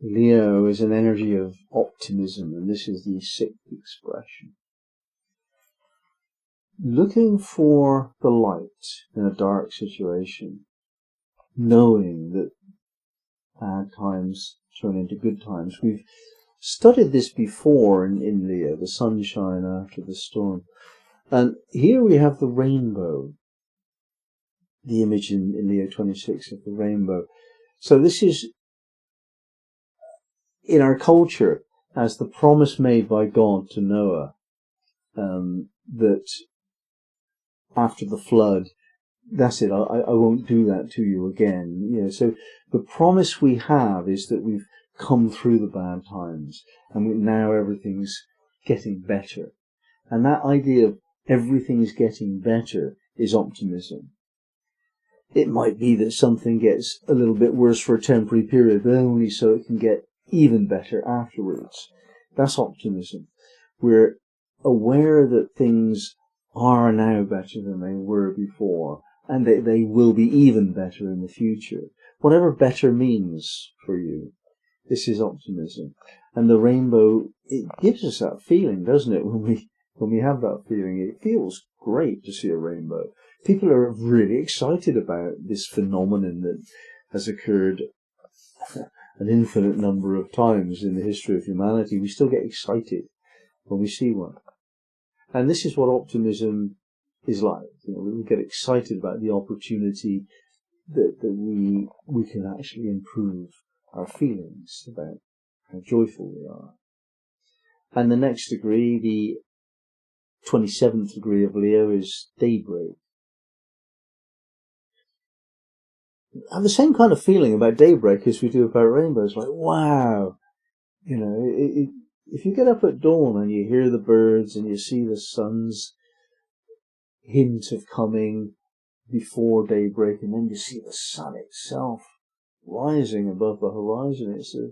Leo is an energy of optimism, and this is the sixth expression. Looking for the light in a dark situation, knowing that bad times turn into good times. We've studied this before in Leo, the sunshine after the storm. And here we have the rainbow, the image in Leo 26 of the rainbow. So this is, in our culture, as the promise made by God to Noah, that after the flood, that's it, I won't do that to you again. You know, so the promise we have is that we've come through the bad times and now everything's getting better. And that idea of everything's getting better is optimism. It might be that something gets a little bit worse for a temporary period, but only so it can get even better afterwards. That's optimism. We're aware that things are now better than they were before, and they will be even better in the future. Whatever better means for you, this is optimism. And the rainbow, it gives us that feeling, doesn't it? When we have that feeling, it feels great to see a rainbow. People are really excited about this phenomenon that has occurred an infinite number of times in the history of humanity. We still get excited when we see one. And this is what optimism is like. You know, we get excited about the opportunity that we can actually improve our feelings about how joyful we are. And the next degree, the 27th degree of Leo, is daybreak. I have the same kind of feeling about daybreak as we do about rainbows. Like, wow, you know, if you get up at dawn and you hear the birds and you see the sun's hint of coming before daybreak, and then you see the sun itself rising above the horizon, it's a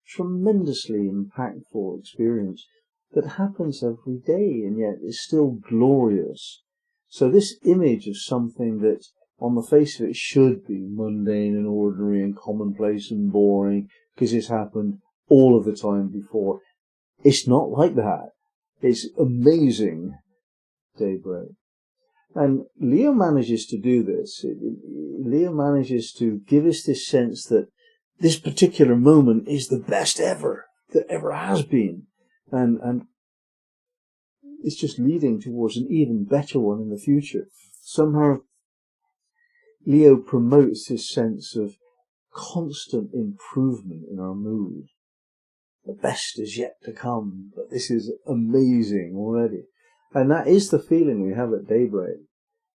tremendously impactful experience that happens every day and yet is still glorious. So this image of something that on the face of it should be mundane and ordinary and commonplace and boring because it's happened all of the time before, it's not like that. It's amazing daybreak. And Leo manages to do this. Leo manages to give us this sense that this particular moment is the best ever, that ever has been. And it's just leading towards an even better one in the future. Somehow, Leo promotes this sense of constant improvement in our mood. The best is yet to come, but this is amazing already. And that is the feeling we have at daybreak.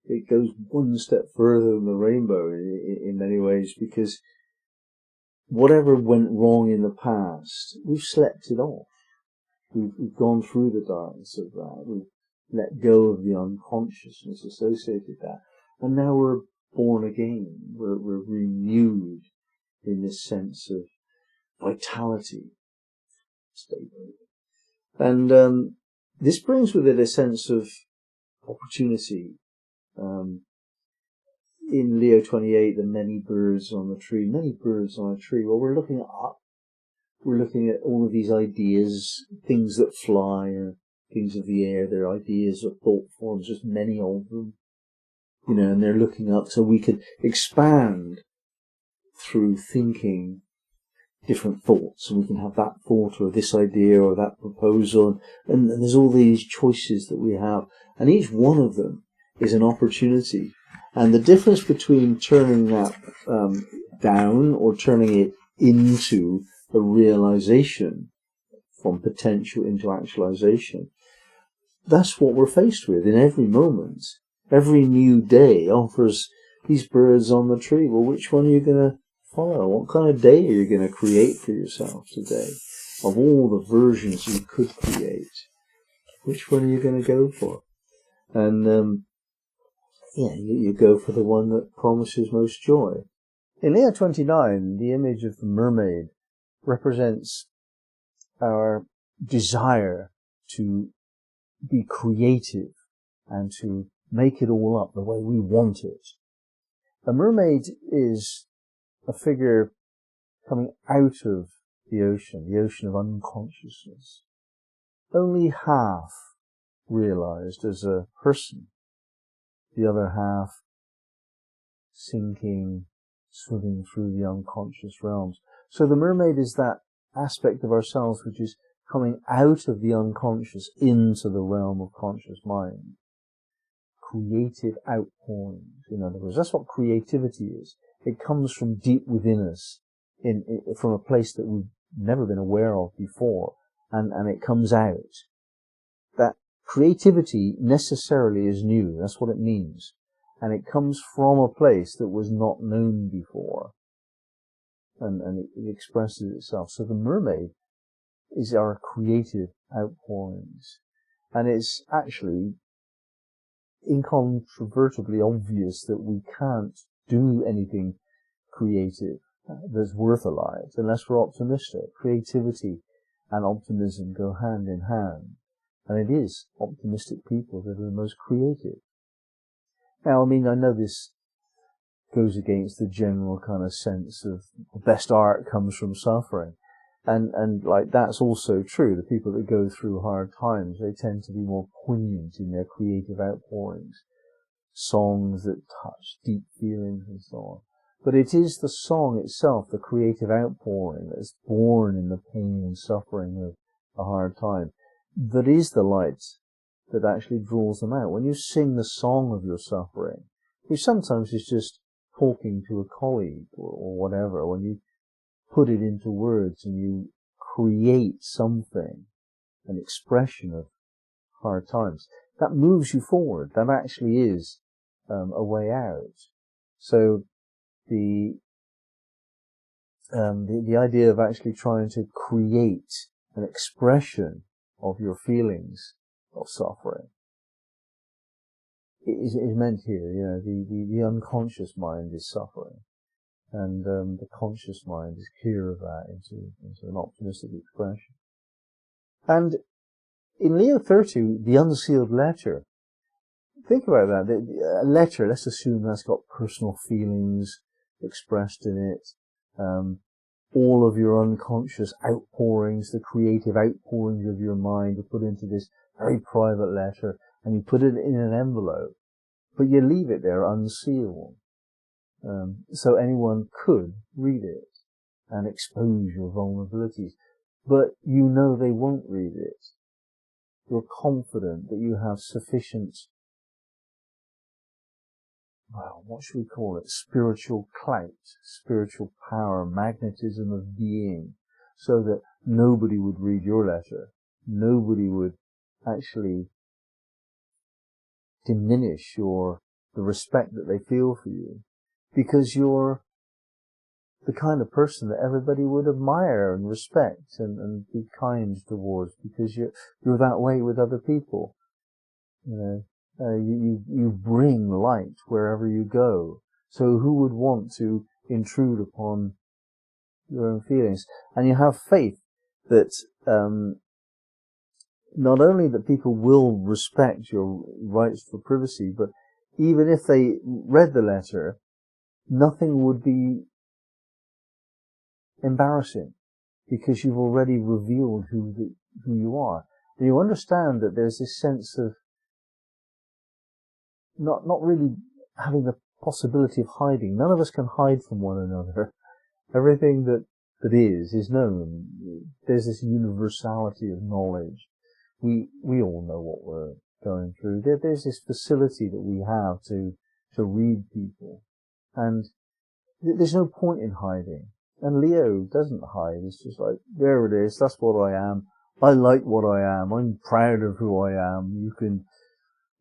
It goes one step further than the rainbow in many ways, because whatever went wrong in the past, we've slept it off. We've gone through the darkness of that. We've let go of the unconsciousness associated with that. And now we're born again. We're renewed in this sense of vitality. And this brings with it a sense of opportunity. In Leo 28, the many birds on the tree. Many birds on a tree. Well, we're looking up. We're looking at all of these ideas, things that fly, or things of the air. They're ideas or thought forms, just many of them. You know, and they're looking up so we could expand through thinking different thoughts, and we can have that thought or this idea or that proposal, and there's all these choices that we have, and each one of them is an opportunity. And the difference between turning that down or turning it into a realization, from potential into actualization, that's what we're faced with in every moment. Every new day offers these birds on the tree. Well, which one are you going to follow? What kind of day are you going to create for yourself today? Of all the versions you could create, which one are you going to go for? And you go for the one that promises most joy. In Leo 29, the image of the mermaid represents our desire to be creative and to make it all up the way we want it. A mermaid is a figure coming out of the ocean of unconsciousness. Only half realized as a person, the other half sinking, swimming through the unconscious realms. So the mermaid is that aspect of ourselves which is coming out of the unconscious into the realm of conscious mind. Creative outpourings, in other words. That's what creativity is. It comes from deep within us, from a place that we've never been aware of before, and it comes out. That creativity necessarily is new. That's what it means. And it comes from a place that was not known before. And it expresses itself. So the mermaid is our creative outpourings. And it's actually incontrovertibly obvious that we can't do anything creative that's worth a life unless we're optimistic. Creativity and optimism go hand in hand. And it is optimistic people that are the most creative. Now, I mean, I know this goes against the general kind of sense of the best art comes from suffering. And like, that's also true. The people that go through hard times, they tend to be more poignant in their creative outpourings. Songs that touch deep feelings and so on. But it is the song itself, the creative outpouring that's born in the pain and suffering of a hard time, that is the light that actually draws them out. When you sing the song of your suffering, which sometimes is just talking to a colleague or whatever, when you put it into words and you create something, an expression of hard times, that moves you forward. That actually is a way out. So the idea of actually trying to create an expression of your feelings of suffering is meant here. You know, the unconscious mind is suffering, and the conscious mind is clear of that into an optimistic expression. And in Leo 30, the unsealed letter, think about that. A letter, let's assume that's got personal feelings expressed in it. All of your unconscious outpourings, the creative outpourings of your mind are put into this very private letter, and you put it in an envelope, but you leave it there unsealed. So anyone could read it and expose your vulnerabilities. But you know they won't read it. You're confident that you have sufficient, well, what should we call it? Spiritual clout, spiritual power, magnetism of being, so that nobody would read your letter. Nobody would actually diminish the respect that they feel for you, because you're the kind of person that everybody would admire and respect and be kind towards, because you're that way with other people. You know, you bring light wherever you go. So who would want to intrude upon your own feelings? And you have faith that not only that people will respect your rights for privacy, but even if they read the letter, nothing would be embarrassing, because you've already revealed who you are. And you understand that there's this sense of not really having the possibility of hiding. None of us can hide from one another. Everything that is known. There's this universality of knowledge. We all know what we're going through. There's this facility that we have to read people. And there's no point in hiding. And Leo doesn't hide. It's just like, there it is. That's what I am. I like what I am. I'm proud of who I am. You can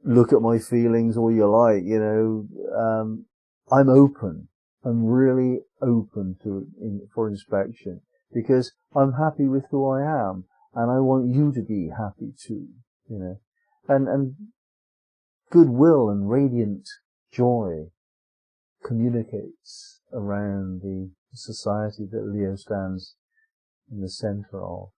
look at my feelings all you like, you know. I'm open. I'm really open for inspection, because I'm happy with who I am, and I want you to be happy too, you know. And goodwill and radiant joy communicates around the society that Leo stands in the center of.